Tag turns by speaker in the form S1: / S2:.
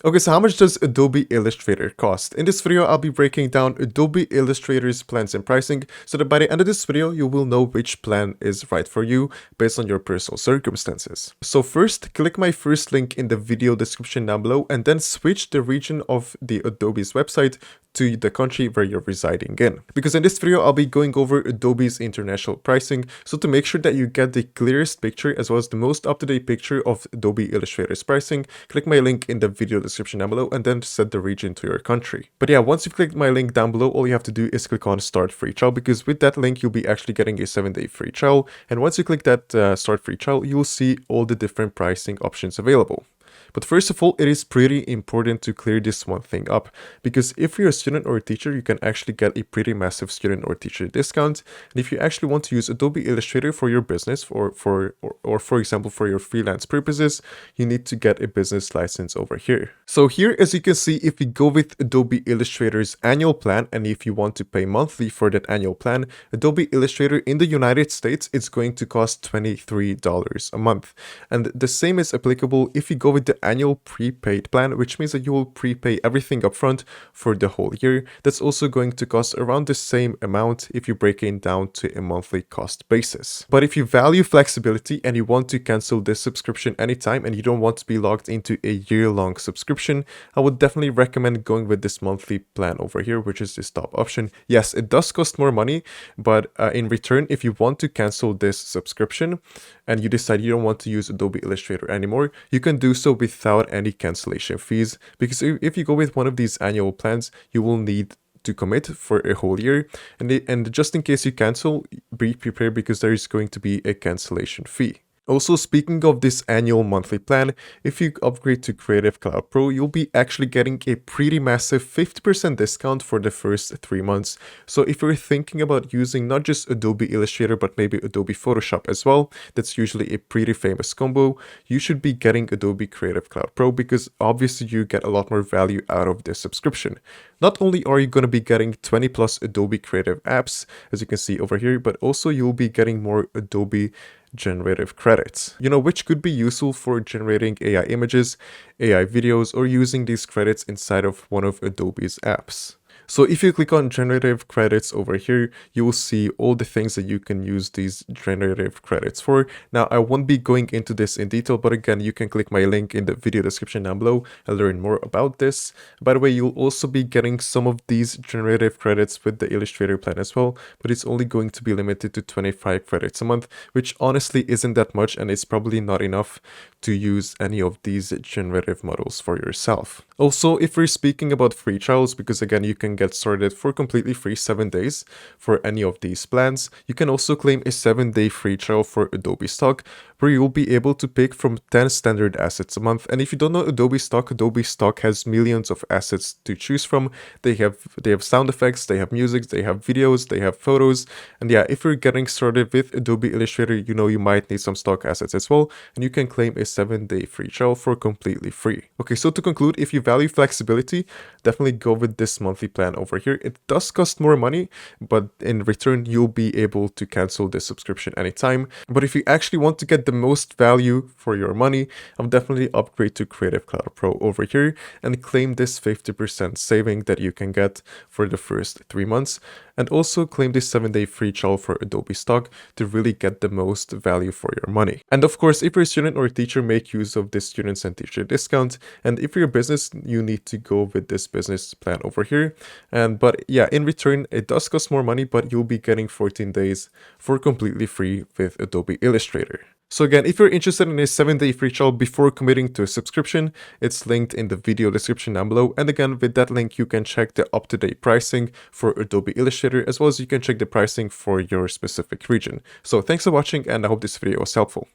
S1: Okay, so how much does Adobe Illustrator cost? In this video, I'll be breaking down Adobe Illustrator's plans and pricing so that by the end of this video, you will know which plan is right for you based on your personal circumstances. So first, click my first link in the video description down below and then switch the region of the Adobe's website to the country where you're residing in. Because in this video, I'll be going over Adobe's international pricing. So to make sure that you get the clearest picture as well as the most up-to-date picture of Adobe Illustrator's pricing, click my link in the video description down below and then set the region to your country. But yeah, once you've clicked my link down below, all you have to do is click on start free trial, because with that link, you'll be actually getting a 7-day free trial. And once you click that start free trial, you'll see all the different pricing options available. But first of all, it is pretty important to clear this one thing up, because if you're a student or a teacher, you can actually get a pretty massive student or teacher discount. And if you actually want to use Adobe Illustrator for your business or for example, for your freelance purposes, you need to get a business license over here. So here, as you can see, if you go with Adobe Illustrator's annual plan, and if you want to pay monthly for that annual plan, Adobe Illustrator in the United States, it's going to cost $23 a month. And the same is applicable if you go with the annual prepaid plan, which means that you will prepay everything upfront for the whole year. That's also going to cost around the same amount if you break it down to a monthly cost basis. But if you value flexibility and you want to cancel this subscription anytime and you don't want to be logged into a year-long subscription, I would definitely recommend going with this monthly plan over here, which is this top option. Yes, it does cost more money, but in return, if you want to cancel this subscription and you decide you don't want to use Adobe Illustrator anymore, you can do so without any cancellation fees, because if you go with one of these annual plans, you will need to commit for a whole year, and just in case you cancel, be prepared because there is going to be a cancellation fee. Also, speaking of this annual monthly plan, if you upgrade to Creative Cloud Pro, you'll be actually getting a pretty massive 50% discount for the first 3 months. So if you're thinking about using not just Adobe Illustrator, but maybe Adobe Photoshop as well, that's usually a pretty famous combo, you should be getting Adobe Creative Cloud Pro, because obviously you get a lot more value out of this subscription. Not only are you going to be getting 20 plus Adobe Creative apps, as you can see over here, but also you'll be getting more Adobe generative credits, which could be useful for generating AI images, AI videos, or using these credits inside of one of Adobe's apps. So if you click on generative credits over here, you will see all the things that you can use these generative credits for. Now, I won't be going into this in detail, but again, you can click my link in the video description down below and learn more about this. By the way, you'll also be getting some of these generative credits with the Illustrator plan as well, but it's only going to be limited to 25 credits a month, which honestly isn't that much, and it's probably not enough to use any of these generative models for yourself. Also, if we're speaking about free trials, because again, you can get started for completely free 7 days for any of these plans, you can also claim a 7-day free trial for Adobe Stock, where you'll be able to pick from 10 standard assets a month. And if you don't know Adobe Stock has millions of assets to choose from. They have sound effects, they have music, they have videos, they have photos. And yeah, if you're getting started with Adobe Illustrator, you might need some stock assets as well, and you can claim a 7-day free trial for completely free. Okay, so to conclude, if you value flexibility, definitely go with this monthly plan over here. It does cost more money, but in return, you'll be able to cancel this subscription anytime. But if you actually want to get the most value for your money, I'll definitely upgrade to Creative Cloud Pro over here and claim this 50% saving that you can get for the first 3 months, and also claim this 7-day free trial for Adobe Stock to really get the most value for your money. And of course, if you're a student or a teacher, make use of this students and teacher discount. And if you're a business, you need to go with this business plan over here. But yeah, in return, it does cost more money, but you'll be getting 14 days for completely free with Adobe Illustrator. So again, if you're interested in a 7-day free trial before committing to a subscription, it's linked in the video description down below. And again, with that link, you can check the up-to-date pricing for Adobe Illustrator, as well as you can check the pricing for your specific region. So thanks for watching, and I hope this video was helpful.